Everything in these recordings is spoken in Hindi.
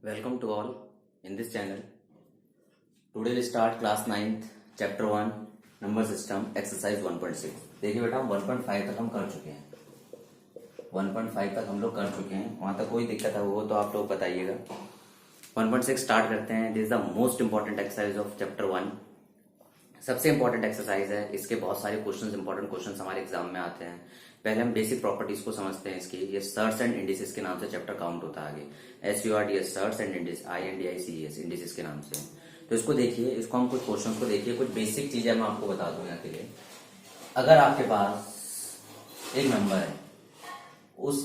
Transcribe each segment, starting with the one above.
Welcome to all in this channel. Today we start class 9th chapter 1 number system exercise 1.6. देखिए बेटा 1.5 तक हम कर चुके हैं। 1.5 तक हम लोग कर चुके हैं। वहां तक कोई दिक्कत है वो तो आप लोग बताइएगा। 1.6 स्टार्ट करते हैं। This is the most important exercise of chapter 1। सबसे इंपॉर्टेंट एक्सरसाइज है। इसके बहुत सारे क्वेश्चंस इंपॉर्टेंट क्वेश्चंस हमारे एग्जाम में आते हैं। पहले हम बेसिक प्रॉपर्टीज को समझते हैं इसकी। ये सर्ट्स एंड इंडिसेस के नाम से चैप्टर काउंट होता है आगे। SURTS shirts and Indus INDICES indices के नाम से। तो इसको देखिए, इसको हम कुछ क्वेश्चंस को देखिए, कुछ बेसिक चीजें मैं आपको बता दूं यहाँ के लिए। अगर आपके पास एक नंबर है,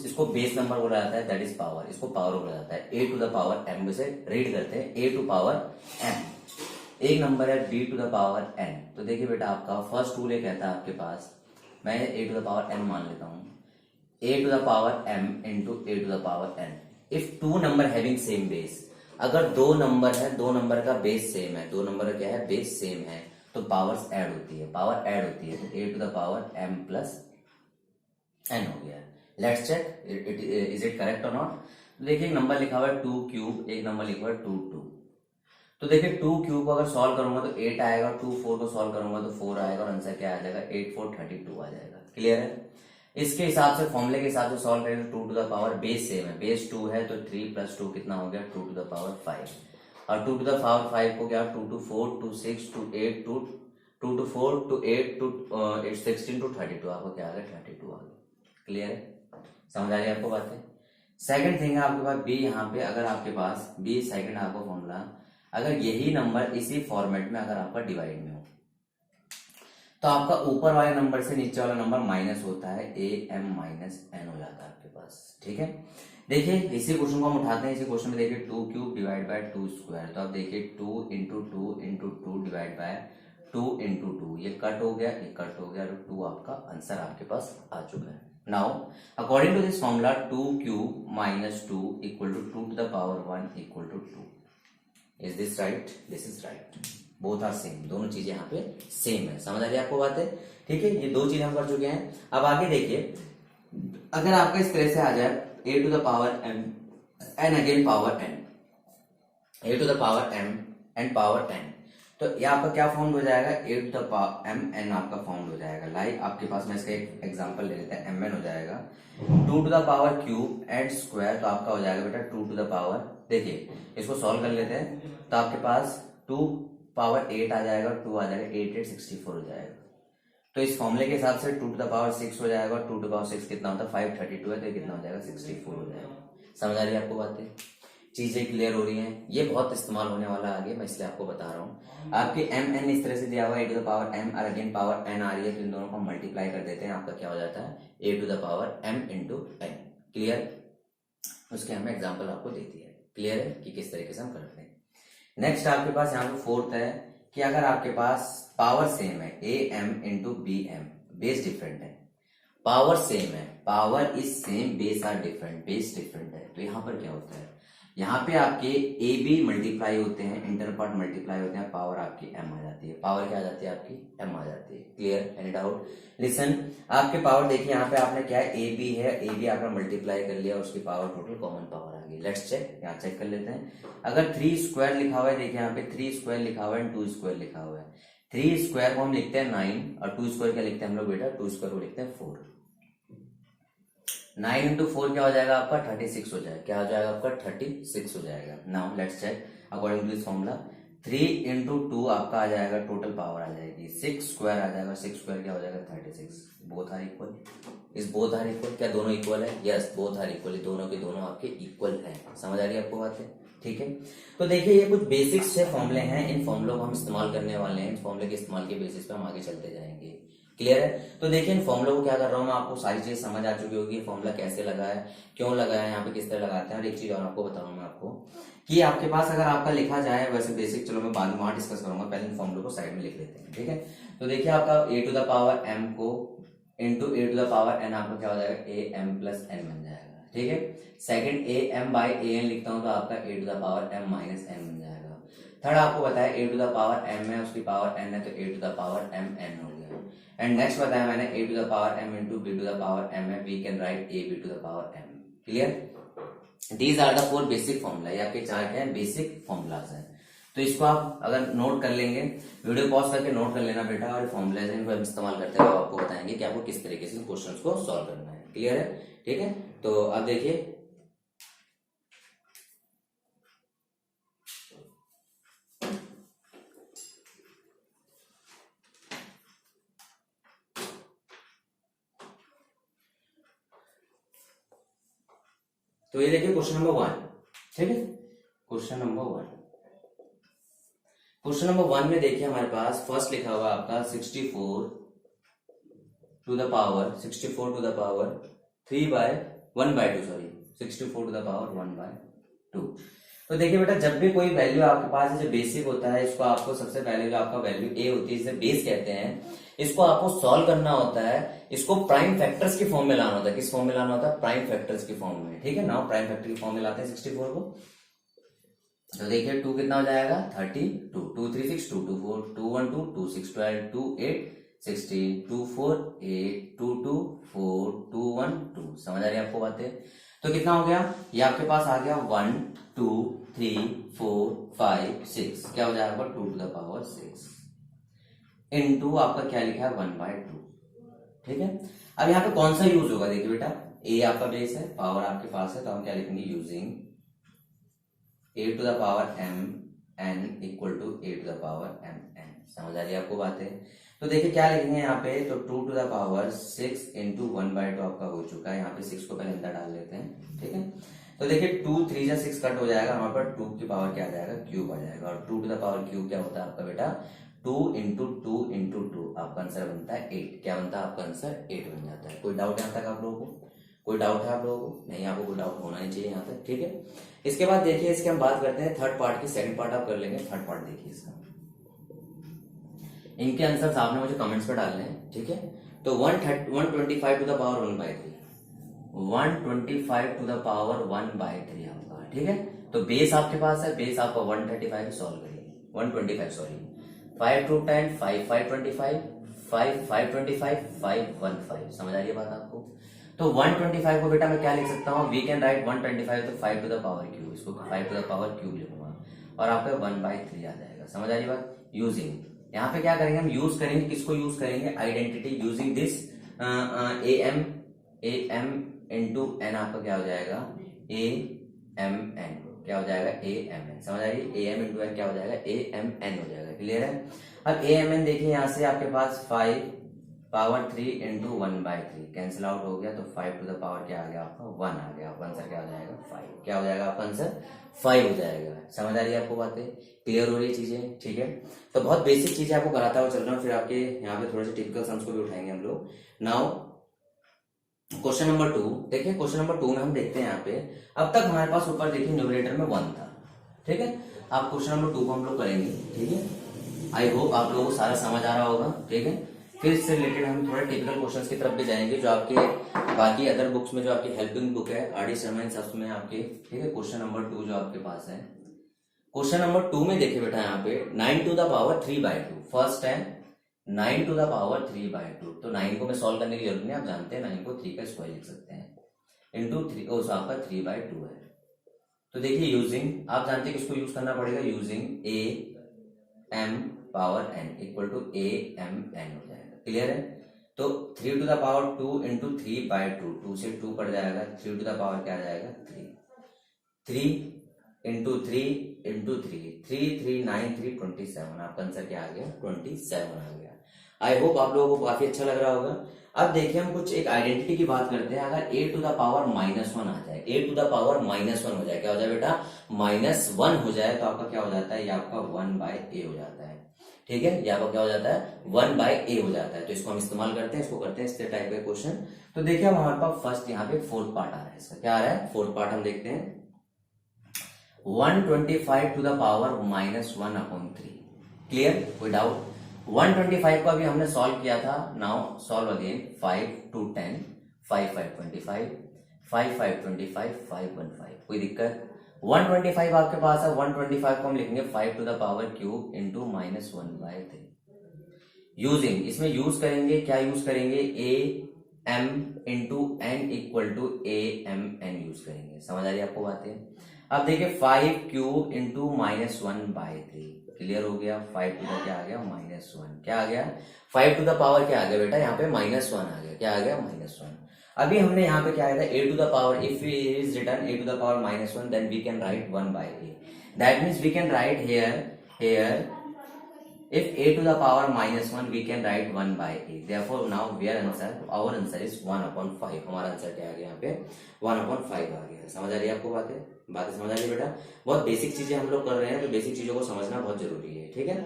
इसको बेस नंबर बोला जाता है, दैट इज पावर। इसको पावर बोला जाता है। A to the power m से रीड करते हैं A to power m। एक नंबर है B to the power n। तो देखिए बेटा आपका फर्स्ट रूल ये कहता है आपके पास, मैं A to the power n मान लेता हूं, A to the power m into A to the power n। If two number having same base, अगर दो नंबर है, दो नंबर का बेस सेम है, दो नंबर का क्या है, बेस सेम है, तो पावर्स ऐड होती है, पावर ऐड होती है। तो A to the power m plus n हो गया। Let's check is it correct और नॉट। देखिए एक नंबर लिखा हुआ है 2 क्यूब, एक नंबर लिखा हुआ है 2 2। तो देखिए 2 क्यूब को अगर सॉल्व करूंगा तो 8 आएगा, 2 4 को सॉल्व करूंगा तो 4 आएगा और आंसर क्या आ जाएगा, 8 4 32 आ जाएगा। क्लियर है। इसके हिसाब से, फॉर्मूले के हिसाब से सॉल्व करेंगे तो 2 to the power base same है, बेस 2 है तो 3 प्लस 2 कितना हो गया, 2 टू द पावर 5। और 2 टू द पावर 5 को क्या, 2 to 4 to 6 to 8 to 2 to 4 to 8 to 16 to 32, आपको क्या आ गया, 32 आ गया। क्लियर है, समझ आ रही है आपको बातें। सेकंड थिंग है आपके पास बी। यहाँ पे अगर आपके पास बी सेकंड आपको फॉर्मूला, अगर यही नंबर इसी फॉर्मेट में अगर आपका डिवाइड में हो तो आपका ऊपर वाले नंबर से नीचे वाला नंबर माइनस होता है, AM माइनस n हो जाता है आपके पास। ठीक है। देखिए इसी क्वेश्चन को हम उठाते हैं। इसी क्वेश्चन में देखिए 2 क्यूब डिवाइड बाय 2 स्क्वायर, तो आप देखिए 2 into 2 into 2 divide by 2 into 2, ये कट हो गया, ये कट हो गया, तो 2 आपका आंसर आपके पास आ चुका है। Now according to this formula 2 cube minus 2 equal to 2 to the power 1 equal to 2। Is this right? This is right. Both are same, दोनों चीजें यहाँ पे सेम है। समझ आ रही है आपको बात है। ठीक है, ये दो चीजें हम कर चुके हैं। अब आगे देखिए, अगर आपका इस तरह से आ जाए A to the power m and again power n, A to the power m and power n, तो ये आपका क्या फॉर्म हो जाएगा, A to the power m n आपका फॉर्म हो जाएगा। लाइक आपके पास, मैं इसका एक एग्जांपल ले लेते हैं, mn हो जाएगा 2 to the power cube and square, तो आपका हो जाएगा बेटा 2 to the power। देखिए इसको सॉल्व कर लेते हैं, तो आपके पास 2 पावर 8 आ जाएगा, 2 आ जाएगा, 8 8 64 हो जाएगा। तो इस फॉर्मूले के हिसाब से 2 टू द पावर 6 हो जाएगा, 2 टू द पावर 6 कितना होता है, 532 है, तो कितना हो जाएगा, 64 हो जाएगा। समझ आ रही है आपको बातें, चीजें क्लियर हो रही हैं। ये बहुत इस्तेमाल होने वाला है आगे, मैं इसलिए आपको बता रहा हूँ। आपके mn इस तरह से दिया हुआ है, A to the power m और अगेन पावर n आ रही है, तो इन दोनों को मल्टीप्लाई कर देते हैं, आपका क्या हो जाता है, A to the power m into n। Clear. उसके हमें एग्जाम्पल आपको दे दिया है। क्लियर है कि किस तरीके से हम करते हैं। नेक्स्ट आपके पास यहाँ पे फोर्थ है कि अगर आपके पास पावर सेम है, AM into BM, base different है, पावर सेम है, power is same, base are different, base different है, तो यहाँ पर क्या होता है, यहाँ पे आपके AB मल्टीप्लाई होते हैं, इंटर पार्ट मल्टीप्लाई होते हैं, पावर आपकी M आ जाती है। पावर क्या आ जाती है आपकी, M आ जाती है। Clear, any doubt? लिसन, आपके पावर देखिए यहाँ पे आपने क्या है, AB है, AB आपने मल्टीप्लाई कर लिया, उसकी पावर टोटल कॉमन पावर आ गई। लेट्स चेक, यहाँ चेक कर लेते हैं। अगर 3 स्क्वायर लिखा हुआ है, देखिए यहाँ पे 3 स्क्वायर लिखा हुआ है, 2 स्क्वायर लिखा हुआ है। 3 स्क्वायर को हम लिखते हैं 9 और 2 स्क्वायर क्या लिखते हैं हम लोग बेटा, 2 स्क्वायर को लिखते हैं 4। 9 इंटू 4 क्या हो जाएगा आपका, 36 हो जाएगा। क्या हो जाएगा आपका, 36 हो जाएगा। Now let's check according to this formula 3 into 2 आपका आ जाएगा, टोटल पावर आ जाएगी 6 स्क्वायर आ जाएगा, 6 स्क्वायर क्या हो जाएगा, 36। बोथ आर इक्वल, इस बोथ आर इक्वल, क्या दोनों इक्वल है, यस बोथ आर इक्वल, दोनों के दोनों आपके इक्वल है। समझ आ रही है आपको बात है। ठीक है, तो देखिए ये कुछ बेसिक्स से फॉर्मूले हैं, इन फॉर्मूलों को हम इस्तेमाल करने वाले हैं। इन फॉर्मूले के इस्तेमाल के बेसिस पे हम आगे चलते जाएंगे। क्लियर है। तो देखिए इन फॉर्मूलों को क्या कर रहा हूँ मैं, आपको सारी चीज समझ आ चुकी होगी। फॉर्मूला कैसे लगा है, क्यों लगा है, यहाँ पे किस तरह लगाते हैं। और एक चीज और आपको बताऊंगा मैं आपको कि आपके पास अगर आपका लिखा जाए, वैसे बेसिक चलो मैं बाद में वहां डिस्कस करूंगा, पहले इन फॉर्मूलों को साइड में लिख लेते हैं। ठीक है, तो देखिए आपका A to the power m को into A to the power n आपका क्या हो जाएगा, AM प्लस n बन जाएगा। ठीक है, सेकंड AM बाई AN लिखता हूं तो आपका A to the power m minus n बन जाएगा। थर्ड आपको बताया A to the power m है, उसकी पावर n है, तो A to the power m n हो गया। एंड नेक्स्ट बताया मैंने A to the power m into B to the power m है, we can write AB to the power m। Clear. These are the 4 basic formula, ये आपके 4 क्या है, बेसिक फॉर्मूलाज है। तो इसको आप अगर नोट कर लेंगे, वीडियो पॉज करके नोट कर लेना बेटा, और फॉर्मूलाज इनको हम इस्तेमाल करते हुए आपको बताएंगे कि आपको किस तरीके से क्वेश्चन को सॉल्व करना है। क्लियर है? ठीक है, तो अब देखिए तो ये देखिए क्वेश्चन नंबर 1, ठीक है, क्वेश्चन नंबर 1। क्वेश्चन नंबर 1 में देखिए हमारे पास फर्स्ट लिखा हुआ आपका 64 to the power 3/1/2, sorry 64 to the power 1/2। तो देखिए बेटा, जब भी कोई वैल्यू आपके पास जो बेसिक होता है, इसको आपको सबसे पहले जो आपका वैल्यू ए होती है, इसे बेस कहते हैं, इसको आपको सॉल्व करना होता है, इसको प्राइम फैक्टर्स की फॉर्म में लाना होता है। किस फॉर्म में लाना होता है? प्राइम फैक्टर्स की फॉर्म में। ठीक है ना, प्राइम फैक्टर की फॉर्म में लाते हैं 64 को। तो देखिए 2 कितना हो जाएगा? 32, 2 3 6, 2 2 4, 2 1 2, 2 6 12, 2 8 16, 2 4 8, 2 2 4, 2 1 2। समझ आ रही है आपको बातें? तो कितना हो गया? ये आपके पास आ गया 1 2 3 4 5 6, क्या हो जाएगा? 2 टू द पावर 6 इनटू आपका क्या लिखा है? 1/2। ठीक है, अब यहाँ पे कौन सा यूज होगा? देखिए बेटा, ए आपका बेस है, पावर आपके पास है, तो हम क्या लिखेंगे? Using a to the power m n equal to a to the power m n। समझ आ रही है आपको बातें? तो देखिए क्या लिखेंगे यहाँ पे, तो 2 टू द पावर 6 इंटू 1/2 आपका हो चुका है। यहाँ पे 6 को पहले अंदर डाल लेते हैं। ठीक है, तो देखिए 2 3 जा 6 कट हो जाएगा, हमारे पास 2 की पावर क्या आ जाएगा? क्यूब आ जाएगा। और 2 टू द पावर क्यूब क्या होता है आपका बेटा? 2 इंटू 2 इंटू 2, आपका आंसर बनता है 8। क्या बनता है आपका आंसर? 8 बन जाता है। कोई डाउट यहाँ तक आप लोगों को? कोई डाउट है आप लोगों को? नहीं, आपको कोई डाउट होना नहीं चाहिए यहाँ तक। ठीक है, इसके बाद देखिए इसके हम बात करते हैं थर्ड पार्ट की। सेकंड पार्ट आप कर लेंगे, थर्ड पार्ट देखिए इसका। इनके आंसर आपने मुझे कमेंट्स पे डालने हैं। ठीक है, तो 125 to the power 1/3, 125 to the power 1/3 आपका। ठीक है, तो बेस आपके पास है, बेस आपका 135 सॉल्व करिए, 125 सॉरी, 5 2 10 5 5 25 5 5 25 5 1 5। समझ आ रही है बात आपको? तो 125 को बेटा मैं क्या लिख सकता हूँ? वी कैन राइट 125 तो 5 टू द पावर क्यूब, इसको 5 टू द पावर क्यूब लिखूंगा और आपका 1/3 आ जाएगा। समझ आ रही बात? यूजिंग, यहाँ पे क्या करेंगे हम? यूज करेंगे, किसको यूज करेंगे? Identity, using this am into n, आपका क्या हो जाएगा? amn, क्या हो जाएगा? amn। समझ आ रही है? am इंटू एन क्या हो जाएगा? amn हो जाएगा। क्लियर है? अब amn देखिए यहाँ से आपके पास 5 पावर 3 इंटू 1/3 कैंसिल आउट हो गया, तो 5 टू द पावर क्या आ गया आपका? 1 आ गया। आपका आंसर क्या हो जाएगा? 5। क्या हो जाएगा आपका आंसर? 5 हो जाएगा। समझ आ रही है आपको बातें? क्लियर हो रही है चीजें? ठीक है, तो बहुत बेसिक चीजें आपको कराता हुआ चल रहा हूँ, फिर आपके यहाँ पे थोड़े से टिपिकल सम्स को भी उठाएंगे हम लोग। नाउ क्वेश्चन नंबर 2 देखिए, क्वेश्चन नंबर 2 में हम देखते हैं यहाँ पे, अब तक हमारे पास ऊपर देखिए न्यूमरेटर में 1 था। ठीक है, अब क्वेश्चन नंबर 2 को हम लोग करेंगे। ठीक है, आई होप आप लोगों को सारा समझ आ रहा होगा। ठीक है, फिर इससे रिलेटेड हम थोड़े टिपिकल क्वेश्चंस की तरफ भी जाएंगे, जो आपके बाकी अदर बुक्स में, जो आपकी हेल्पिंग बुक है आर डी शर्मा इन सब में आपके। ठीक है, क्वेश्चन नंबर 2 जो आपके पास है, क्वेश्चन नंबर 2 में देखिए बेटा यहाँ पे 9 टू द पावर 3/2, फर्स्ट है 9 टू द पावर 3/2। तो 9 को मैं सॉल्व करने की जरूरत नहीं, आप जानते हैं 9 को 3 का स्क्वायर लिख सकते हैं, इंटू 3 आपका 3/2 है। तो देखिए यूजिंग, आप जानते हैं किसको यूज करना पड़ेगा? Using a m power n equal to a m n हो जाएगा। क्लियर है? तो 3 टू द पावर 2 इंटू 3/2, 2 से 2 पड़ जाएगा, 3 टू द पावर क्या आ जाएगा? 3, 3 इंटू 3 इंटू 3, 3 3 9 3 27। आपका आंसर क्या आ गया? 27 आ गया। आई होप आप लोगों को काफी अच्छा लग रहा होगा। अब देखिए हम कुछ एक आइडेंटिटी की बात करते हैं। अगर a टू द पावर -1 आ जाए, a टू द पावर -1 हो जाए, क्या हो जाए बेटा? -1 हो जाए, तो आपका क्या हो जाता है? ये आपका 1/a हो जाता है। ठीक है, ये आपका क्या हो जाता है? 1/a हो जाता है। तो इसको हम इस्तेमाल करते हैं, इसको करते हैं इस टाइप का क्वेश्चन। तो देखिए अब हमारे पास फर्स्ट यहाँ पे फोर्थ पार्ट आ रहा है। इसका क्या आ रहा है? फोर्थ पार्ट हम देखते हैं, 125 टू द पावर -1/3। क्लियर? कोई डाउट? 125 को अभी हमने सॉल्व किया था। Now solve again, 5 2 10 5 5 25 5 5 25 5 1 5। कोई दिक्कत? 125 आपके पास है, 125 को हम लिखेंगे 5 to the power cube into -1/3। Using, इसमें यूज करेंगे, क्या यूज करेंगे? A m into n equal to a m n use करेंगे। समझ आ रही है आपको बातें? अब देखिए 5 इंटू -1/3 क्लियर हो गया। 5 टू द क्या आ गया -1, क्या आ गया 5 टू द पावर क्या आ गया बेटा यहाँ पे -1 आ गया, क्या आ गया -1। अभी हमने यहाँ पे क्या आया था a to the power, if is return a to the power -1 then we can write 1/a, that means we can write here if a to the power -1 we can write 1/a, therefore now our answer is 1/5। हमारा आंसर क्या आ गया यहाँ पे 1/5 आ गया। समझ आ रही है आपको बातें समझ आ रही है बेटा? बहुत बेसिक चीजें हम लोग कर रहे हैं, तो बेसिक चीजों को समझना बहुत जरूरी है, ठीक है।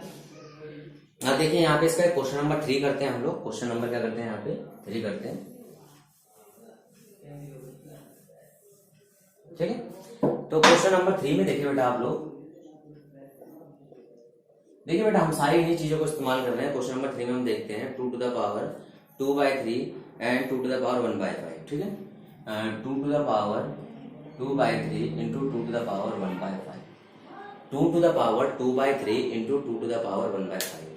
अब देखिए यहाँ पे इसका क्वेश्चन नंबर 3 करते हैं हम लोग। क्वेश्चन नंबर क्या करते हैं यहाँ पे 3 करते हैं, ठीक है। तो क्वेश्चन नंबर 3 में देखिए बेटा आप लोग, देखिए बेटा हम सारी इन्हीं चीजों को इस्तेमाल कर रहे हैं। क्वेश्चन नंबर 3 में हम देखते हैं 2 to the power 2/3 and 2 to the power 1/5, ठीक है। 2 to the power 2/3 into 2 to the power 1/5, 2 to the power 2/3 into 2 to the power 1/5।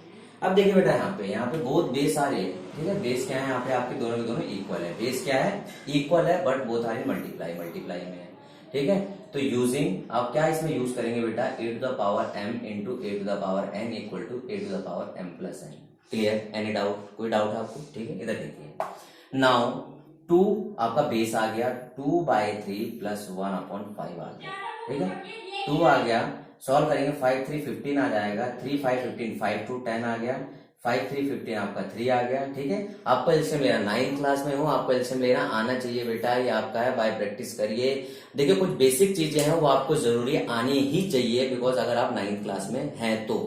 अब देखिए बेटा यहाँ पे बोथ बेस आ रहे हैं, ठीक है। बेस क्या है यहाँ पे आपके दोनों के दोनों इक्वल है। बेस क्या है इक्वल है, but both are in multiply में है, ठीक है। तो यूजिंग आप क्या इसमें यूज करेंगे बेटा a to the power m into a to the power n equal to a to the power m plus n। Clear? Any doubt? कोई डाउट है आपको? ठीक है, इधर देखिए नाउ 2 आपका बेस आ गया 2/3 प्लस 1/5 आ गया, ठीक है। 2 आ गया, सॉल्व करेंगे 5 3 15 आ जाएगा, 3 5 15, 5 2 10 आ गया, 5 3 15 आपका 3 आ गया, ठीक है। आपको एलसीएम लेना 9th क्लास में हो, आपको एलसीएम लेना आना चाहिए बेटा, ये आपका है, बाय प्रैक्टिस करिए। देखिए कुछ बेसिक चीजें हैं वो आपको जरूरी आनी ही चाहिए, बिकॉज अगर आप 9th क्लास में हैं तो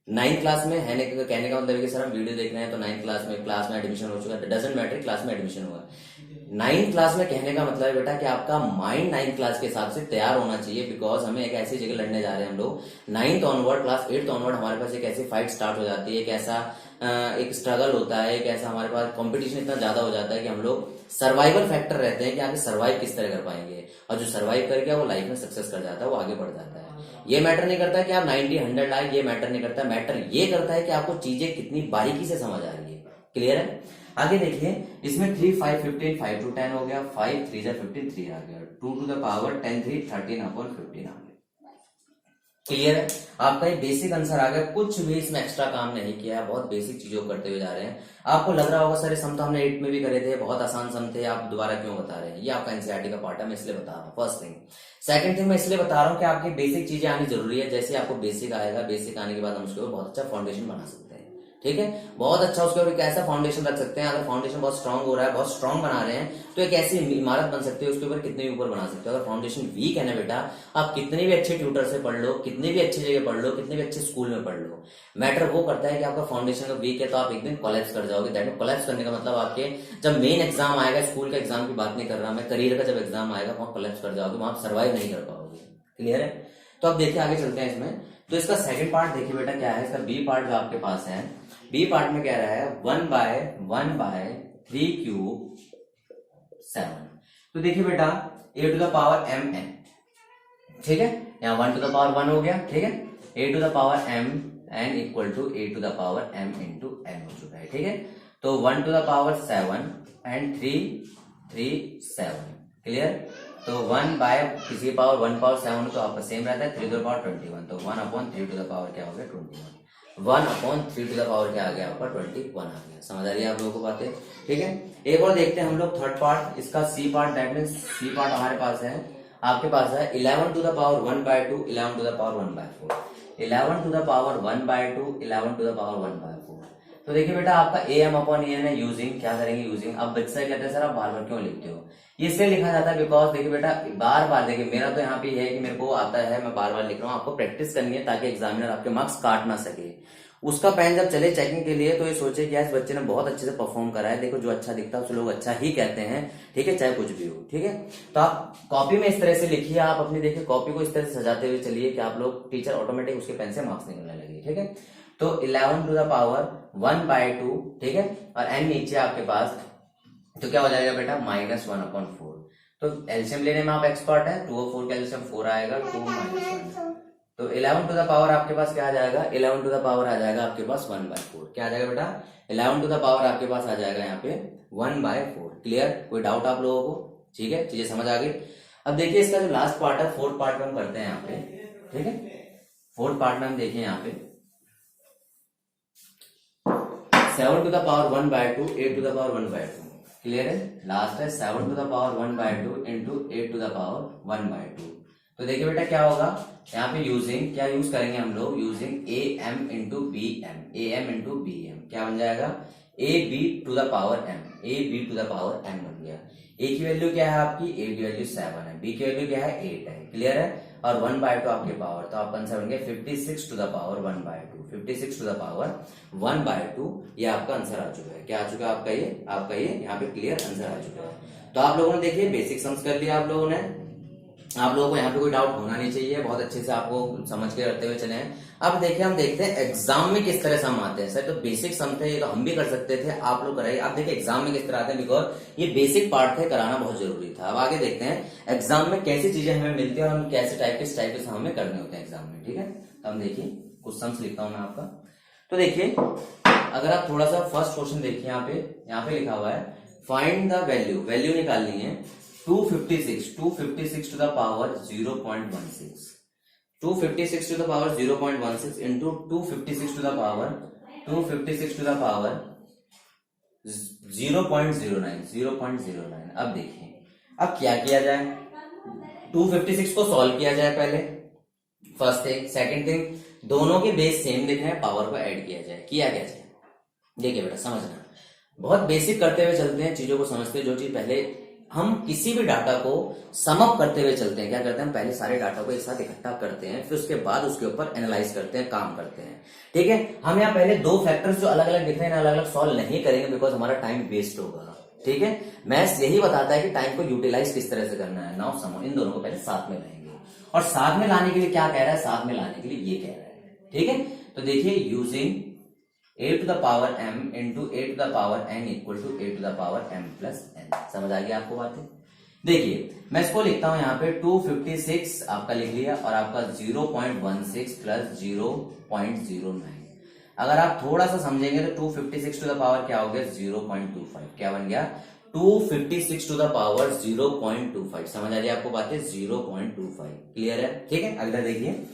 9th क्लास में है कहने का मतलब है कि सर हम वीडियो देख रहे हैं तो 9th क्लास में एडमिशन हो चुका है, डजंट मैटर क्लास में एडमिशन हुआ। 9th क्लास में कहने का मतलब है बेटा कि आपका माइंड 9th क्लास के हिसाब से तैयार होना चाहिए, बिकॉज हमें एक ऐसी जगह लड़ने जा रहे हैं हम लोग। 9th onward class 8th onward हमारे पास एक ऐसी फाइट स्टार्ट हो जाती है, एक ऐसा एक स्ट्रगल होता है, एक ऐसा हमारे पास कंपटीशन इतना ज्यादा हो जाता है कि हम लोग सर्वाइवल फैक्टर रहते हैं कि आगे सर्वाइव किस तरह कर पाएंगे, और जो सर्वाइव कर गया वो लाइफ में सक्सेस कर जाता है, वो आगे बढ़ जाता है। ये मैटर नहीं करता कि आप 90 100 लाए, ये मैटर नहीं करता, मैटर ये करता है कि आपको चीजें कितनी बारीकी से समझ आ रही है। क्लियर है? आगे देखिए इसमें 3 5 15, 5 to 10 हो गया, 5 3 15 3 आ गया, 2 टू द पावर 10 3 13/15 आ गया। क्लियर है? आपका ये बेसिक आंसर आ गया, कुछ भी इसमें एक्स्ट्रा काम नहीं किया है, बहुत बेसिक चीजों को करते हुए जा रहे हैं। आपको लग रहा होगा सर सम तो हमने 8 में भी करे थे, बहुत आसान सम थे, आप दोबारा क्यों बता रहे हैं? ये आपका एनसीईआरटी का पार्ट है, मैं इसलिए बता रहा हूँ। First thing. सेकंड थिंग मैं इसलिए बता रहा हूँ कि आपकी बेसिक चीजें आनी जरूरी है। जैसे आपको बेसिक आएगा, बेसिक आने के बाद हम उसके ऊपर बहुत अच्छा फाउंडेशन बना सकते हैं, ठीक है। बहुत अच्छा उसके ऊपर कैसा फाउंडेशन रख सकते हैं। अगर फाउंडेशन बहुत स्ट्रांग हो रहा है, बहुत स्ट्रांग बना रहे हैं, तो एक ऐसी इमारत बन सकती है, उसके ऊपर कितने भी ऊपर बना सकते हो। अगर फाउंडेशन वीक है ना बेटा, आप कितने भी अच्छे ट्यूटर से पढ़ लो, कितनी भी अच्छी जगह पढ़ लो, कितने भी अच्छे स्कूल में पढ़ लो, मैटर वो करता है कि आपका फाउंडेशन का वीक है तो आप एक दिन कोलैप्स कर जाओगे। दैट मीन कोलैप्स करने का मतलब आपके जब मेन एग्जाम आएगा, स्कूल का एग्जाम की बात नहीं कर रहा मैं, करियर का जब एग्जाम आएगा वहां कोलैप्स कर जाओगे, वहां आप सर्वाइव नहीं कर पाओगे। क्लियर है? तो अब देखिए आगे चलते हैं इसमें। तो इसका सेकंड पार्ट देखिए बेटा क्या है, इसका बी पार्ट जो आपके पास है, बी पार्ट में क्या रहा है 1/3 तो देखिए बेटा a to the power m n, ठीक है। यहाँ 1 टू द पावर 1 हो गया, ठीक है। a to the power m n equal to a to the power m into n हो चुका है, ठीक है। तो 1 to the power 7 and 3 7। Clear? तो 1 बाय किसी पावर 1 पावर 7 तो आपका सेम रहता है, 3 टू द पावर 21, तो 1/3 टू द पावर क्या हो गया 21, 1/3 टू द पावर क्या आ गया आपका 21 आ गया। समझ आ रही है आप लोगों को बातें? ठीक है। एक और देखते हैं हम लोग थर्ड पार्ट, इसका C part, that means C part हमारे पास है, आपके पास है 11 to the power 1/2, 11 to the power 1/4, 11 to the power 1/2, 11 to the power 1/4। तो देखिए बेटा आपका am/n है, यूजिंग क्या करेंगे यूजिंग। अब बच्चे कहते हैं सर आप बार बार क्यों लिखते हो, ये इसलिए लिखा जाता है बिकॉज देखिए बेटा बार बार, देखिए मेरा तो यहाँ पे है कि मेरे को आता है, मैं बार बार लिख रहा हूँ, आपको प्रैक्टिस करनी है ताकि एग्जामिनर आपके मार्क्स काट ना सके। उसका पेन जब चले चेकिंग के लिए तो ये सोचे कि इस बच्चे ने बहुत अच्छे से परफॉर्म करा है, देखो जो अच्छा दिखता है उसे लोग अच्छा ही कहते हैं, ठीक है, चाहे कुछ भी हो, ठीक है। तो आप कॉपी में इस तरह से लिखिए, आप अपनी देखिए कॉपी को इस तरह से सजाते हुए चलिए कि आप लोग टीचर ऑटोमेटिक उसके पेन से मार्क्स निकलने लगे, ठीक है। तो 11 टू द पावर 1/2, ठीक है, और n नीचे आपके पास, तो क्या हो जाएगा बेटा -1/4। तो एलसीएम लेने में आप एक्सपर्ट है, 2 और 4 का एलसीएम 4 आएगा, 2 - 1 तो 11 टू द पावर आपके पास क्या आ जाएगा, 11 टू द पावर आ जाएगा आपके पास 1/4। क्या आ जाएगा बेटा, 11 टू द पावर आपके पास आ जाएगा यहाँ पे 1/4। क्लियर, कोई डाउट आप लोगों को? ठीक है, चीजें समझ आ गई। अब देखिए इसका जो लास्ट पार्ट है, फोर्थ पार्ट में हम करते हैं यहाँ पे। ठीक है, फोर्थ पार्ट में हम देखिए यहाँ पे 7 to the power 1/2 8 to the power 1/2। Clear है, लास्ट है 7 to the power 1/2 into 8 to the power 1/2। तो देखिए बेटा क्या होगा यहाँ पे, यूजिंग क्या यूज करेंगे हम लोग, using a M into B M, a M into B m. क्या बन जाएगा, a B to the power M, A B to the power m बन गया। ए की वैल्यू क्या है आपकी, ए की वैल्यू 7 है, बी की वैल्यू क्या है 8 है। क्लियर है, और 1/2 आपके पावर, तो आपका आंसर बन गया 56 to the power 1/2, 56 to the power 1/2। ये आपका आंसर आ चुका है। क्या आ चुका है आपका ये यहाँ पे क्लियर आंसर आ चुका है। तो आप लोगों ने देखिए बेसिक सम्स कर लिया आप लोगों ने। आप लोगों को यहाँ पे कोई डाउट होना नहीं चाहिए, बहुत अच्छे से आपको समझ के करते हुए चले हैं। अब देखिए हम देखते हैं एग्जाम में किस तरह सम आते हैं। सर तो बेसिक सम थे, ये तो हम भी कर सकते थे, आप लोग कराइए। आप देखिए एग्जाम में किस तरह आते हैं, बिकॉज ये बेसिक पार्ट थे, कराना बहुत जरूरी था। अब आगे देखते हैं एग्जाम में कैसी चीजें हमें मिलती है और हम कैसे टाइप किस टाइप के सम हमें करने होते हैं एग्जाम में। ठीक है, तो हम देखिए कुछ सम्स लिखता हूं मैं आपका। तो देखिए अगर आप थोड़ा सा फर्स्ट क्वेश्चन देखिए, यहाँ पे लिखा हुआ है फाइंड द वैल्यू, वैल्यू निकालनी है 256 to the power 0.16, 256 to the power 0.16 into 256 to the power 0.09। अब देखिए अब क्या किया जाए, 256 को सॉल्व किया जाए पहले, फर्स्ट थिंग। सेकंड थिंग, दोनों के बेस सेम दिख रहे हैं, पावर को ऐड किया जाए। किया क्या जाए, देखिए बेटा समझना, बहुत बेसिक करते हुए चलते हैं, चीजों को समझते हैं। जो चीज पहले हम किसी भी डाटा को समअप करते हुए चलते हैं, क्या करते हैं हम पहले सारे डाटा को एक साथ इकट्ठा करते हैं, फिर उसके बाद उसके ऊपर एनालाइज करते हैं, काम करते हैं। ठीक है, हम यहाँ पहले दो फैक्टर्स जो अलग अलग दिख रहे हैं अलग अलग सॉल्व नहीं करेंगे, बिकॉज हमारा टाइम वेस्ट होगा। ठीक है, मैथ्स यही बताता है कि टाइम को यूटिलाइज किस तरह से करना है। नाउ समझो, इन दोनों को पहले साथ में लाएंगे, और साथ में लाने के लिए क्या कह रहा है, साथ में लाने के लिए ये कह रहा है। ठीक है, तो देखिए using a to the power m into a to the power n equal to a to the power m plus n। समझ आ गया आपको बातें? देखिए मैं इसको लिखता हूं यहाँ पे 256 आपका लिख लिया, और आपका 0.16 प्लस 0.09। अगर आप थोड़ा सा समझेंगे तो 256 टू द पावर क्या हो गया 0.25। क्या बन गया 256 टू द पावर 0.25। समझ आ रही है आपको बातें, 0.25। क्लियर है? ठीक है, अगला देखिए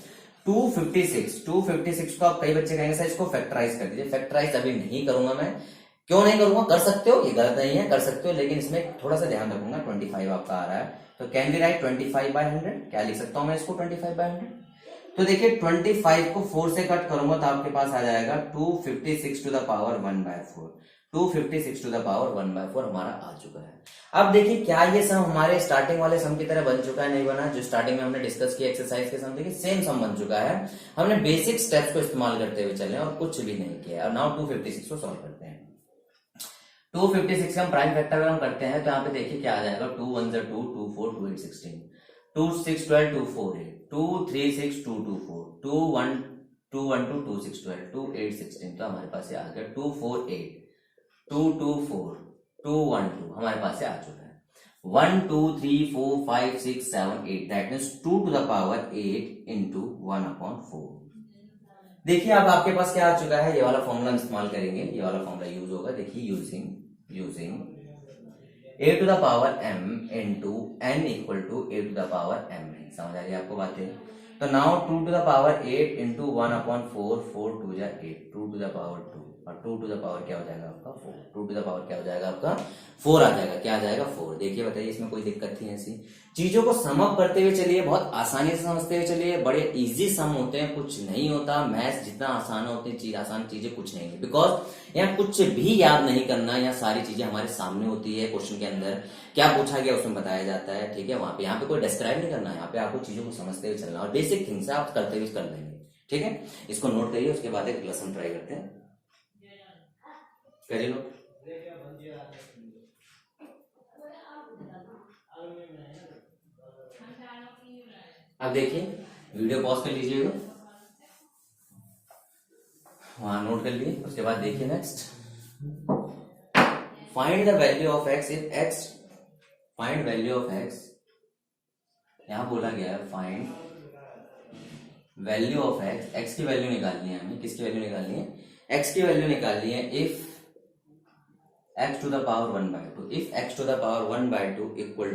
256 को आप कई बच्चे कहेंगे सर इसको फैक्टराइज कर दीजिए। फैक्टराइज अभी नहीं करूंगा मैं। क्यों नहीं करूंगा, कर सकते हो, ये गलत नहीं है, कर सकते हो, लेकिन इसमें थोड़ा सा ध्यान रखूंगा। 25 आपका आ रहा है, तो कैन बी राइट 25/100। क्या लिख सकता हूं मैं इसको 25/100? तो देखिए 25 को 4 से कट करूंगा तो आपके पास आ जाएगा 256 to the power 1/4। 256 to the power 1/4 हमारा आ चुका है। अब देखिए क्या ये सम हमारे स्टार्टिंग वाले सम की तरह बन चुका है, नहीं बना? जो स्टार्टिंग में हमने डिस्कस किया एक्सरसाइज के सम, देखिए सेम सम बन चुका है। हमने बेसिक स्टेप्स को इस्तेमाल करते हुए चले और कुछ भी नहीं किया। और नाउ 256 को सॉल्व करते हैं। 256 का हम प्राइम फैक्टर अगर हम करते हैं तो यहाँ पे देखिए क्या आ जाएगा, 2 1 2 2 4 2 8 16, 2 6 12 2 4 8, 2 3 6 2 2 4, 2 1 2 1 2 2 6 12, 2 8 16। तो हमारे पास ये आ गया 2 4 8, 2 2 4 2 1 2 हमारे पास से आ चुका है। 1 2 3 4 5 6 7 8, that means 2 to the power 8 into 1/4। देखिए अब आपके पास क्या आ चुका है, ये वाला फॉर्मूला इस्तेमाल करेंगे, ये वाला फॉर्मूला यूज होगा। देखिए using a to the power m into n equal to a to the power m है। समझ आ रही है आपको बातें? तो now 2 to the power 8 into 1/4, 4 2 जा 8, 2 टू द पावर 2, और 2 टू द पावर क्या हो जाएगा आपका 4, 2 टू द पावर क्या हो जाएगा आपका 4 आ जाएगा। क्या आ जाएगा 4। देखिए बताइए इसमें कोई दिक्कत थी ऐसी? चीजों को सम अप करते हुए चलिए, बहुत आसानी से समझते हुए चलिए। बड़े इजी सम होते हैं, कुछ नहीं होता। मैथ्स जितना आसान होती है आसान चीजें कुछ नहीं है, बिकॉज यहाँ कुछ भी याद नहीं करना, यहाँ सारी चीजें हमारे सामने होती है। क्वेश्चन के अंदर क्या पूछा गया उसमें बताया जाता है। ठीक है, वहां पे यहाँ पे कोई डिस्क्राइब नहीं करना है, यहाँ पे आपको चीजों को समझते हुए चलना, और बेसिक थिंग्स आप करते हुए कर लेंगे। ठीक है, इसको नोट करिए, उसके बाद एक लेसन ट्राई करते हैं। करिए नोट। अब देखिए वीडियो पॉज कर लीजिएगा, वहां नोट कर लिए। उसके बाद देखिए next, find the value of x if x, find value of x। यहां बोला गया है find value of x, x की वैल्यू निकालनी है हमें, किसकी वैल्यू निकालनी है, एक्स की वैल्यू निकालनी है। If x to the power 1/2, if x to the power 1/2 equal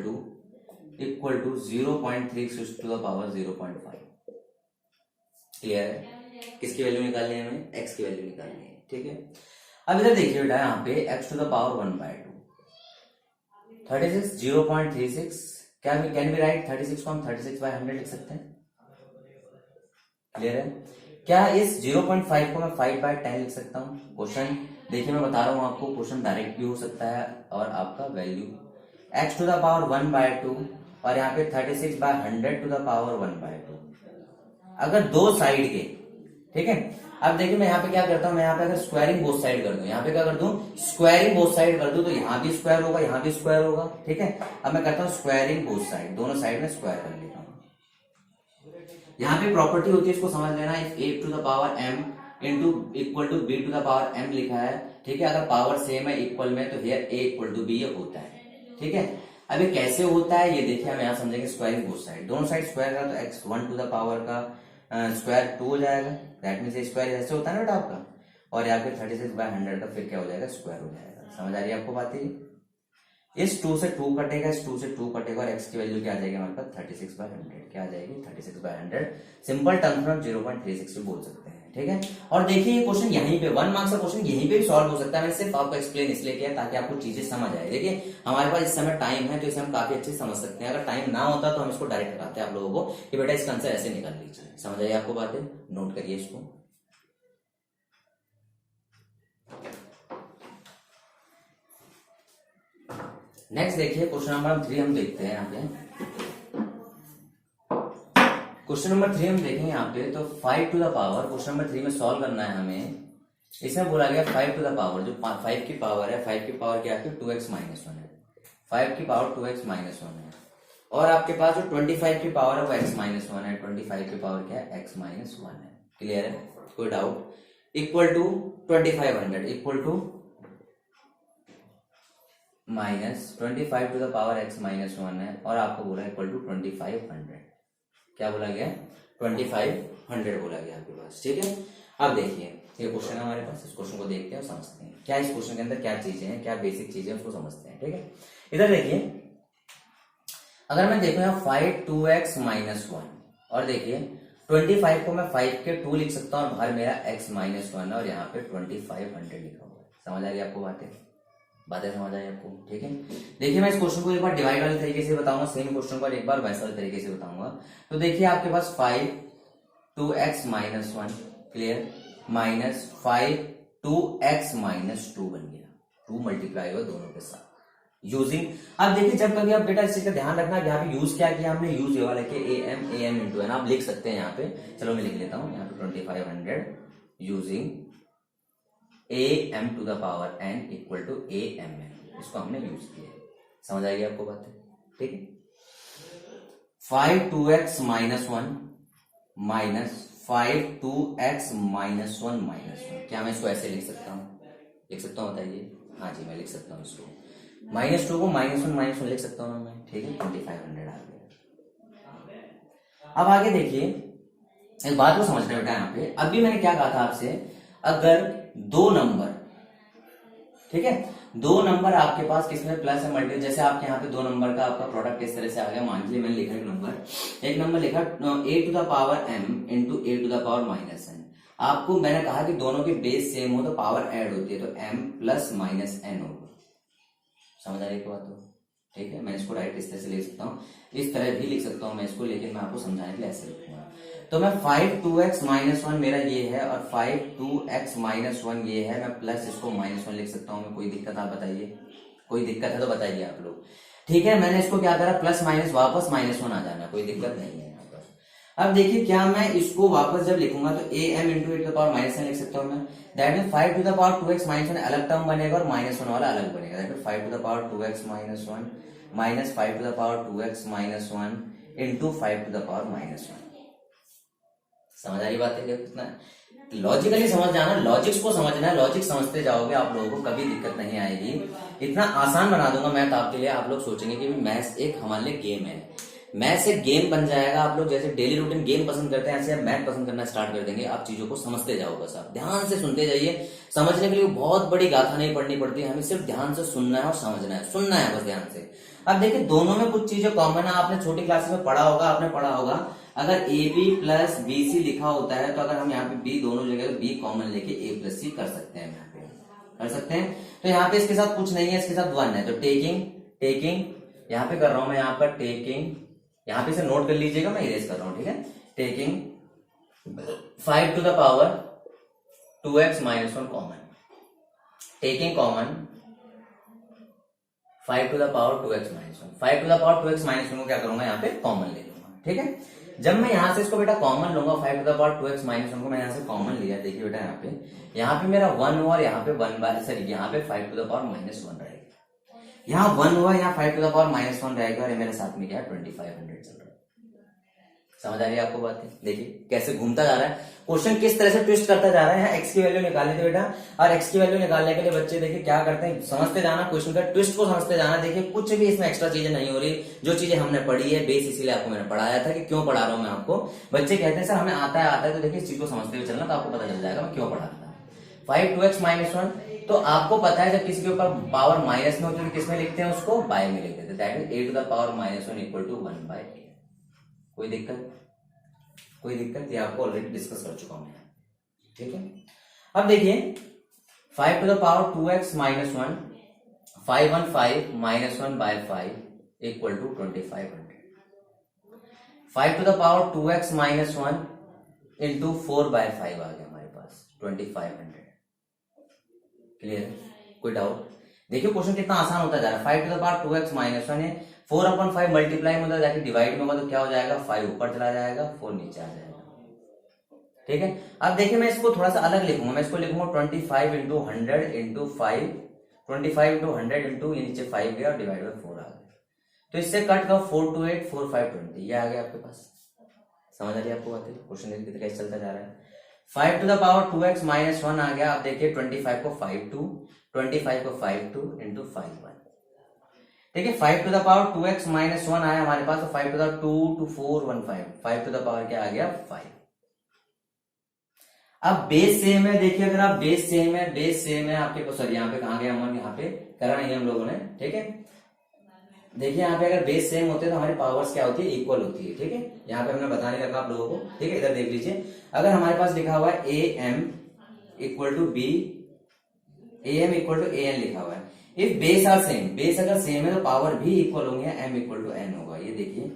to 0.36 to the power 0.5। Clear है? किसकी वैल्यू निकालनी है हमें, x की वैल्यू निकालनी है। ठीक है, अब इधर देखिए बेटा, यहाँ पे x to the power 1/2 36 0.36, क्या कैन बी राइट 36 को हम 36/100 लिख सकते हैं। क्लियर है? क्या इस 0.5 को मैं 5/10 लिख सकता हूँ? क्वेश्चन देखिए, मैं बता रहा हूँ आपको, क्वेश्चन डायरेक्ट भी हो सकता है और आपका value x to the power 1/2 और यहाँ पे 36/100 to the power 1/2, अगर दो साइड के, ठीक है। अब देखिए मैं यहाँ पे क्या करता हूँ, मैं यहाँ पे अगर स्क्वायरिंग बोथ साइड कर दूं, यहाँ पे क्या कर दूं, स्क्वायरिंग बोथ साइड कर दूं, तो यहाँ भी स्क्वायर होगा, यहाँ भी स्क्वायर होगा। ठीक है, अब मैं करता हूँ स्क्वायरिंग बोथ साइड, दोनों साइड में स्क्वायर कर लेता हूँ। यहाँ पे प्रॉपर्टी होती है, इसको समझ लेना, if a to the power m into equal to b to the power m लिखा है। ठीक है, अगर पावर सेम है, इक्वल में, तो here a equal to b ये होता है। ठीक है, अब ये कैसे होता है ये देखिए, हम यहाँ समझेंगे। स्क्वायरिंग बोथ साइड, दोनों साइड स्क्वायर का, तो x1 to the power का स्क्वायर 2 हो जाएगा, दैट मींस स्क्वायर ऐसे होता है ना बेटा आपका, और यहाँ पे 36/100 का फिर क्या हो जाएगा, स्क्वायर हो जाएगा। समझ आ रही है आपको बात? इस 2 से 2 कटेगा, इस 2 से 2 कटेगा, और x की वैल्यू क्या आ जाएगी हमारे पास 36/100, क्या आ जाएगी 36/100। सिंपल टर्म्स में हम 0.36 भी बोल सकते हैं। ठीक है, और देखिए ये क्वेश्चन यहीं पे 1 मार्क्स का क्वेश्चन यहीं पे भी सॉल्व हो सकता है। मैंने सिर्फ आपको एक्सप्लेन इसलिए किया ताकि आपको चीजें समझ आए। देखिए हमारे पास इस समय टाइम है, तो इसे हम काफी अच्छे से समझ सकते हैं। अगर टाइम ना होता तो हम इसको डायरेक्ट कराते हैं आप लोगों को कि बेटा इसका आंसर ऐसे निकाल लीजिए। समझ आइए आपको बातें, नोट करिए इसको। नेक्स्ट देखिए क्वेश्चन नंबर 3 हम देखते हैं यहाँ पे। क्वेश्चन नंबर 3 हम देखेंगे यहाँ पे, तो 5 to the power, question number 3 में सॉल्व करना है हमें। इसमें बोला गया 5 to the पावर, जो 5 की पावर है, 5 की पावर क्या है, 2x माइनस 1 है। 5 की पावर 2x माइनस 1 है, और आपके पास जो 25 की पावर है वो x माइनस 1 है। 25 की पावर क्या है, x माइनस 1 है। क्लियर है, कोई doubt? Equal to 2500 equal to minus 25 to the power x minus 1 है, और आपको बोला इक्वल टू 2500। क्या बोला गया, 2500 बोला गया आपके पास। ठीक है, अब देखिए ये क्वेश्चन है हमारे पास, इस क्वेश्चन को देखते हैं और समझते हैं क्या इस क्वेश्चन के अंदर क्या चीजें हैं, क्या बेसिक चीजें उसको समझते हैं। ठीक है, इधर देखिए, अगर मैं देखूं यहाँ 5 2x माइनस 1, और देखिए 25 को मैं 5 के 2 लिख सकता हूँ, और बाहर मेरा x माइनस 1 है, और यहाँ पे 2500 लिखा हुआ है। समझ आ रही है आपको बातें समझ आई आपको? ठीक है, देखिए मैं इस क्वेश्चन को एक बार डिवाइड वाले तरीके से बताऊंगा, सेम क्वेश्चन को एक बार वैसे वाले तरीके से बताऊंगा। तो देखिए आपके पास 5 2x minus 1, clear, minus 5 2x minus 2 बन गया, 2 मल्टीप्लाई हुआ दोनों के साथ यूजिंग। अब देखिए जब कभी आप बेटा इस चीज का ध्यान रखना, यहाँ पे यूज क्या किया हमने, यूज ये वाला कि am इंटू है ना, आप लिख सकते हैं यहाँ पे। चलो मैं लिख लेता हूँ यहाँ पे 2500 using am to the power n equal to amn, इसको हमने यूज किया। समझ आएगी आपको बात? ठीक है, 5 2x minus 1 minus 5 2x minus 1 minus 1, क्या मैं इसको ऐसे लिख सकता हूँ? लिख सकता हूँ, बताइए। हाँ जी मैं लिख सकता हूँ इसको, माइनस 2 को माइनस 1 लिख सकता हूँ मैं। ठीक है, 2500 आ गया। अब आगे देखिए, एक बात को समझना बेटा, यहाँ पे अभी मैंने क्या कहा था आपसे, अगर दो नंबर, ठीक है, दो नंबर आपके पास किसमें प्लस है मल्टी, जैसे आपके यहाँ पे दो नंबर का आपका प्रोडक्ट इस तरह से आ गया। मान लीजिए मैंने लिखा एक नंबर लिखा a to the power m into a to the power minus n। आपको मैंने कहा कि दोनों के बेस सेम हो तो पावर ऐड होती है, तो m प्लस माइनस n होगा। समझ आ रही है बात? तो ठीक है, मैं इसको राइट इस तरह से लिख सकता हूँ, इस तरह भी लिख सकता हूँ मैं इसको, लेकिन मैं आपको समझाने के लिए ऐसे लिखूंगा। तो मैं 5 2x माइनस 1 मेरा ये है, और 5 2x माइनस 1 ये है, मैं प्लस इसको माइनस 1 लिख सकता हूँ मैं। कोई दिक्कत आप बताइए, कोई दिक्कत है तो बताइए आप लोग। ठीक है, मैंने इसको क्या करा, प्लस माइनस वापस माइनस 1 आ जाना, कोई दिक्कत नहीं है यहाँ पर। अब देखिए क्या मैं इसको वापस जब लिखूंगा तो am into A to the power minus 1 लिख सकता हूँ मैं। That mean 5 to the power 2x minus 1 अलग टर्म बनेगा, और माइनस 1 वाला अलग बनेगा। That mean 5 to the power 2x minus 1 minus 5 to the power 2x minus 1 into 5 to the power minus 1। समझ आ रही बात है? कितना लॉजिकली समझ जाना, लॉजिक्स को समझना है, लॉजिक समझते जाओगे आप लोगों को कभी दिक्कत नहीं आएगी। इतना आसान बना दूंगा मैथ आपके लिए, आप लोग सोचेंगे कि मैथ्स एक हमारे लिए गेम है। मैथ एक गेम बन जाएगा। आप लोग जैसे डेली रूटीन गेम पसंद करते हैं, ऐसे आप मैथ पसंद करना स्टार्ट कर देंगे। आप चीजों को समझते जाओ, बस आप ध्यान से सुनते जाइए। समझने के लिए बहुत बड़ी गाथा नहीं पढ़नी पड़ती, हमें सिर्फ ध्यान से सुनना है और समझना है, सुनना है बस ध्यान से। अब देखिए दोनों में कुछ चीजें कॉमन है, आपने छोटी क्लासेस में पढ़ा होगा, आपने पढ़ा होगा अगर A B plus B C लिखा होता है तो अगर हम यहाँ पे बी दोनों जगह बी कॉमन लेके ए प्लस सी कर सकते हैं, यहाँ पे कर सकते हैं। तो यहाँ पे इसके साथ कुछ नहीं है, इसके साथ वन है, तो टेकिंग टेकिंग यहाँ पे कर रहा हूं मैं, यहाँ पर टेकिंग, यहाँ पे इसे नोट कर लीजिएगा, मैं इरेज कर रहा हूं, ठीक है। Taking 5 to the power 2x minus 1 common, taking common 5 to the power 2x minus 1, 5 to the power 2x minus 1 को क्या करूंगा, यहाँ पे कॉमन ले लूंगा, ठीक है। जब मैं यहां से इसको बेटा कॉमन लूंगा, 5 to the power 2x minus 1 को मैं यहां से कॉमन लिया, देखिए बेटा यहाँ पे मेरा 1 हुआ और यहाँ पे 1 बार सॉरी यहाँ पे 5 टू द पावर माइनस 1 रहेगा, यहाँ 1 हुआ, यहाँ 5 टू द पावर माइनस 1 रहेगा और ये मेरे साथ में क्या है 2500 चल रहा है। समझ आ रही है आपको बातें? देखिए कैसे घूमता जा रहा है क्वेश्चन, किस तरह से ट्विस्ट करता जा रहा है। यहाँ एक्स की वैल्यू निकालनी थी बेटा, और एक्स की वैल्यू निकालने के लिए बच्चे देखिए क्या करते हैं, समझते जाना क्वेश्चन का ट्विस्ट को, समझते जाना। देखिए कुछ भी इसमें एक्स्ट्रा चीजें नहीं हो रही, जो चीजें हमने पढ़ी है बेस, इसीलिए आपको मैंने पढ़ाया था कि क्यों पढ़ा रहा हूं मैं आपको। बच्चे कहते हैं सर हमें आता है, तो देखिए इस चीज को समझते हुए चलना, तो आपको पता चल जाएगा मैं क्यों पढ़ा रहा था। 5 2x माइनस 1, तो आपको पता है जब किसी के ऊपर पावर माइनस में होती है तो किसमें लिखते हैं, उसको बाय में लिखते हैं, that is a to the power minus 1 equal to 1/a। कोई दिक्कत? कोई दिक्कत? ये आपको ऑलरेडी डिस्कस कर चुका हूं मैं, ठीक है। अब देखिए 5 to the power 2x minus 1, 515 minus 1/5 equal to 2500। 5 to the power 2x minus 1 into 4/5 आ गया हमारे पास 2500। क्लियर? कोई डाउट? देखिए क्वेश्चन कितना आसान होता जा रहा है। 5 to the power 2x minus 1 है, 4/5 मल्टीप्लाई में जाके डिवाइड में होगा तो क्या हो जाएगा, 5 ऊपर चला जाएगा, 4 नीचे आ जाएगा, ठीक है। अब देखिए मैं इसको थोड़ा सा अलग लिखूंगा, मैं इसको लिखूंगा 25 इंटू 100 इंटू 5, 25 इंटू 100 इंटू ये नीचे 5 गया और डिवाइड बाय 4 आ गया, तो इससे कट का 4 2 8 4 5 20, ये आ गया आपके पास। समझ आ रही है आपको बात? क्वेश्चन देखिए कैसे चलता जा रहा है। 5 to the power 2x minus 1 आ गया। अब देखिए 25 को 5 2, 25 को 5 2 इंटू 5 1, ठीक है। 5 to the power 2x minus 1 आया हमारे पास, तो 5 to the 2 2 4 1 5, 5 to the power क्या आ गया 5। अब बेस सेम है, देखिए अगर आप बेस सेम है, बेस सेम है आपके पास, सॉरी यहाँ पे कहा गया हम, यहाँ पे करा नहीं हम लोगों ने, ठीक है। देखिए यहाँ पे अगर बेस सेम होते हैं तो हमारी पावर्स क्या होती है, इक्वल होती है, ठीक है। यहाँ पे हमने बताने लगा आप लोगों को, ठीक है। इधर देख लीजिए, अगर हमारे पास लिखा हुआ है A M equal to B, A M equal to A N लिखा हुआ है, if base are same, base अगर सेम है तो पावर भी इक्वल होंगे, एम इक्वल टू एन होगा। ये देखिए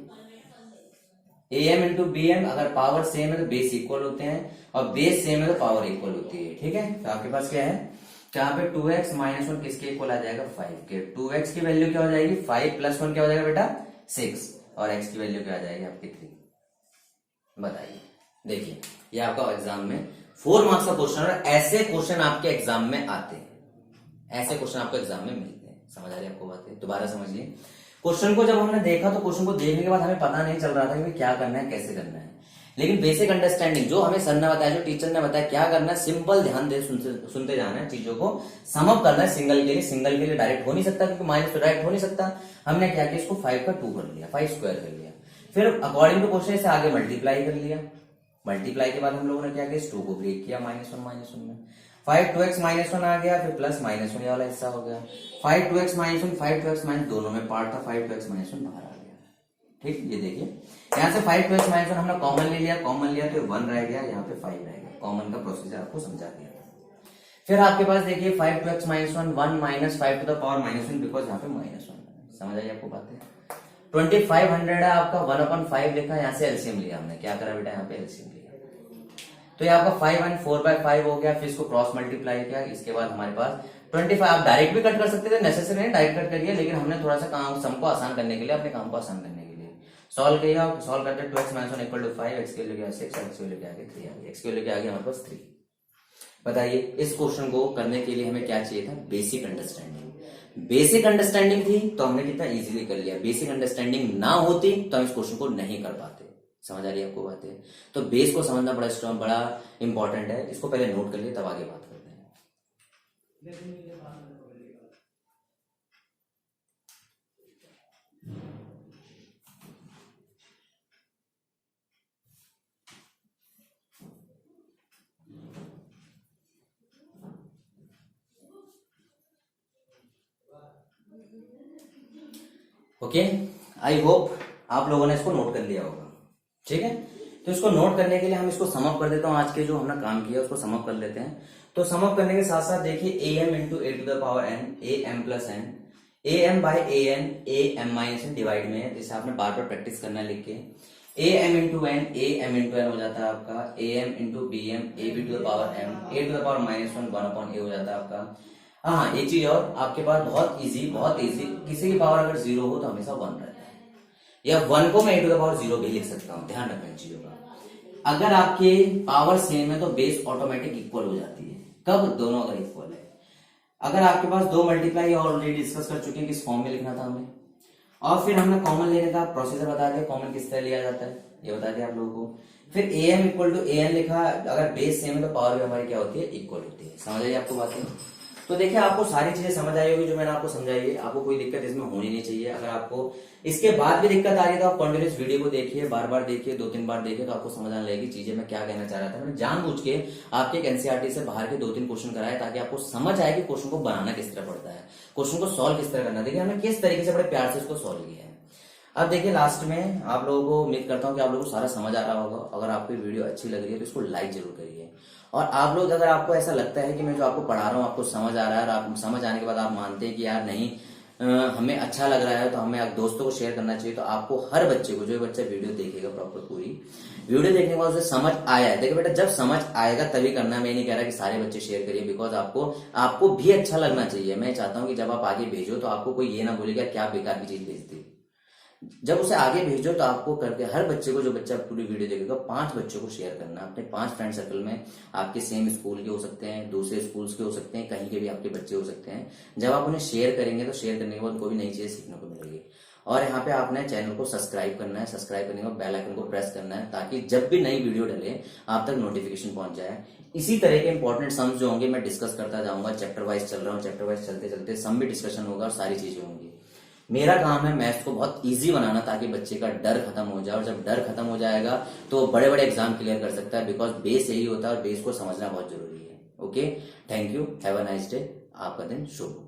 A M into B M, अगर पावर सेम है तो बेस इक्वल होते हैं, और बेस सेम है तो पावर इक्वल होती है, ठीक है। तो आपके पास क्या है, यहाँ पे 2x माइनस 1 किसके इक्वल आ जाएगा, 5 के। 2x की वैल्यू क्या हो जाएगी, 5 प्लस 1 क्या हो जाएगा बेटा 6, और x की वैल्यू क्या आ जाएगी आपकी 3। बताइए, देखिए ये आपका एग्जाम में 4 मार्क्स का क्वेश्चन है, ऐसे क्वेश्चन आपके एग्जाम में आते हैं, ऐसे क्वेश्चन आपको एग्जाम में मिलते हैं। समझ आ रही है आपको बातें? दोबारा समझिए, क्वेश्चन को जब हमने देखा तो क्वेश्चन को देखने के बाद हमें पता नहीं चल रहा था कि क्या करना है, कैसे करना है, लेकिन बेसिक अंडरस्टैंडिंग जो हमें सर ने बताया, जो टीचर ने बताया क्या करना है, सिंपल ध्यान दे सुनते जाना है, चीजों को सम अप करना है। सिंगल के लिए डायरेक्ट हो नहीं सकता, क्योंकि माइनस तो डायरेक्ट हो नहीं सकता। हमने क्या किया, इसको 5 का 2 कर लिया, 5 स्क्वायर कर लिया, फिर अकॉर्डिंग टू क्वेश्चन से आगे मल्टीप्लाई कर लिया। मल्टीप्लाई के बाद हम लोगों ने क्या किया, 2 को ब्रेक किया माइनस वन में, 5 2x माइनस 1 आ गया, फिर प्लस माइनस 1 वाला हिस्सा हो गया, 5 2x माइनस 1, 5 2x माइनस दोनों में पार्ट था, 5 2x माइनस 1 बाहर आ गया, ठीक। ये देखिए यहाँ से 5 2x माइनस 1 हमने कॉमन ले लिया, कॉमन लिया तो 1 रह गया, यहाँ पे 5 रह गया, कॉमन का प्रोसीजर आपको समझा दिया। फिर आपके पास देखिए 5 2x minus 1, 1 minus 5 to the power minus 1, because यहाँ पे माइनस 1। समझ आई आपको बातें? 2500 है आपका, 1/5 लिखा, यहाँ से एलसीएम लिया हमने, क्या करा बेटा यहाँ पे एलसीएम लिया, तो ये आपका 5 1 4/5 हो गया। फिर इसको क्रॉस मल्टीप्लाई किया, इसके बाद हमारे पास 25। आप डायरेक्ट भी कट कर सकते थे, नेसेसरी नहीं डायरेक्ट कट करिए, लेकिन हमने थोड़ा सा काम सम को आसान करने के लिए, अपने काम को आसान करने के लिए सॉल्व किया। सॉल्व करते 2x minus 1 equal to 5, x के लिए गया 6, x के लिए गया 3 आ गया, x के लिए आ गया हमारे पास 3। बताइए इस क्वेश्चन को करने के लिए हमें क्या चाहिए था, बेसिक अंडरस्टैंडिंग। बेसिक अंडरस्टैंडिंग थी तो हमने कितना इजीली कर लिया, बेसिक अंडरस्टैंडिंग ना होती तो हम इस क्वेश्चन को नहीं कर पाते। समझ आ रही है आपको बातें? तो बेस को समझना बड़ा स्ट्रॉन्ग, बड़ा इंपॉर्टेंट है, इसको पहले नोट कर लिए तब आगे बात करते हैं। ओके, आई होप आप लोगों ने इसको नोट कर लिया होगा। ठीक है, तो इसको नोट करने के लिए हम इसको सम अप कर देता हूँ। आज के जो हमने काम किया उसको सम अप कर लेते हैं। तो सम अप करने के साथ साथ देखिए A M into A to the power N, A M plus N, A M by A N, A M minus N divide में है, जैसे आपने बार बार प्रैक्टिस करना है लिख के। A M into N, A M into N हो जाता है आपका, A M into B M, A B to the power M, A to the power minus one, one upon A हो जाता है आपका। हाँ, एक चीज और आपके पास बहुत इजी, किसी की पावर अगर जीरो हो तो हमेशा वन रहता है, या वन को मैं ए टू द पावर जीरो भी लिख सकता हूँ। ध्यान रखना इन चीजों का। अगर आपके पावर सेम है तो बेस ऑटोमेटिक इक्वल हो जाती है। कब? दोनों अगर इक्वल है। अगर आपके पास दो मल्टीप्लाई ऑलरेडी डिस्कस कर चुके हैं किस फॉर्म में लिखना था हमने, और फिर हमने कॉमन लेने का प्रोसीजर बता दिया, कॉमन किस तरह लिया जाता है ये बता दिया आप लोगों को। फिर A M equal to A N लिखा, अगर बेस सेम है तो पावर भी हमारी क्या होती है? इक्वल होती है। समझ आई आपको बातें? तो देखिए आपको सारी चीजें समझ आई होगी जो मैंने आपको समझाई है, आपको कोई दिक्कत इसमें होनी नहीं चाहिए। अगर आपको इसके बाद भी दिक्कत आ रही है तो आप कंटिन्यूस वीडियो को देखिए, बार बार देखिए, 2-3 बार देखिए, तो आपको समझ आने लगेगी चीजें मैं क्या कहना चाह रहा था। मैंने जानबूझ के आपके एनसीईआरटी से बाहर के 2-3 क्वेश्चन कराए ताकि आपको समझ आए कि क्वेश्चन को बनाना किस तरह पड़ता है, क्वेश्चन को सॉल्व किस तरह करना। देखिए हमने किस तरीके से बड़े प्यार से इसको सॉल्व किया है। अब देखिए लास्ट में आप लोगों को उम्मीद करता हूँ कि आप लोगों को सारा समझ आ रहा होगा। अगर आपको वीडियो अच्छी लग रही है तो इसको लाइक जरूर करिए। और आप लोग अगर आपको ऐसा लगता है कि मैं जो आपको पढ़ा रहा हूँ आपको समझ आ रहा है, और आप समझ आने के बाद आप मानते हैं कि यार नहीं हमें अच्छा लग रहा है, तो हमें दोस्तों को शेयर करना चाहिए। तो आपको हर बच्चे को, जो बच्चा वीडियो देखेगा प्रॉपर पूरी वीडियो देखने के बाद उसे समझ आया है, देखिए बेटा जब समझ आएगा तभी करना। मैं नहीं कह रहा कि सारे बच्चे शेयर करिए, बिकॉज आपको भी अच्छा लगना चाहिए। मैं चाहता हूँ कि जब आप आगे भेजो तो आपको कोई ये ना बोलेगा क्या बेकार की चीज भेज दी। जब उसे आगे भेजो तो आपको करके हर बच्चे को, जो बच्चा पूरी वीडियो देखेगा, 5 बच्चों को शेयर करना अपने 5 फ्रेंड सर्कल में। आपके सेम स्कूल के हो सकते हैं, दूसरे स्कूल्स के हो सकते हैं, कहीं के भी आपके बच्चे हो सकते हैं। जब आप उन्हें शेयर करेंगे तो शेयर करने के बाद उनको भी नई चीजें सीखने को मिलेगी। और यहाँ पे आपने चैनल को सब्सक्राइब करना है, सब्सक्राइब करने के बाद बेल आइकन को प्रेस करना है ताकि जब भी नई वीडियो डले आप तक नोटिफिकेशन पहुंच जाए। इसी तरह के इंपॉर्टेंट सम्स जो होंगे मैं डिस्कस करता जाऊंगा। चैप्टर वाइज चल रहा हूँ, चैप्टर वाइज चलते चलते सम भी डिस्कशन होगा और सारी चीजें होंगी। मेरा काम है मैथ्स को बहुत इजी बनाना ताकि बच्चे का डर खत्म हो जाए, और जब डर खत्म हो जाएगा तो बड़े बड़े एग्जाम क्लियर कर सकता है, बिकॉज बेस यही होता है और बेस को समझना बहुत जरूरी है। Okay, thank you, have a nice day, आपका दिन शुभ हो।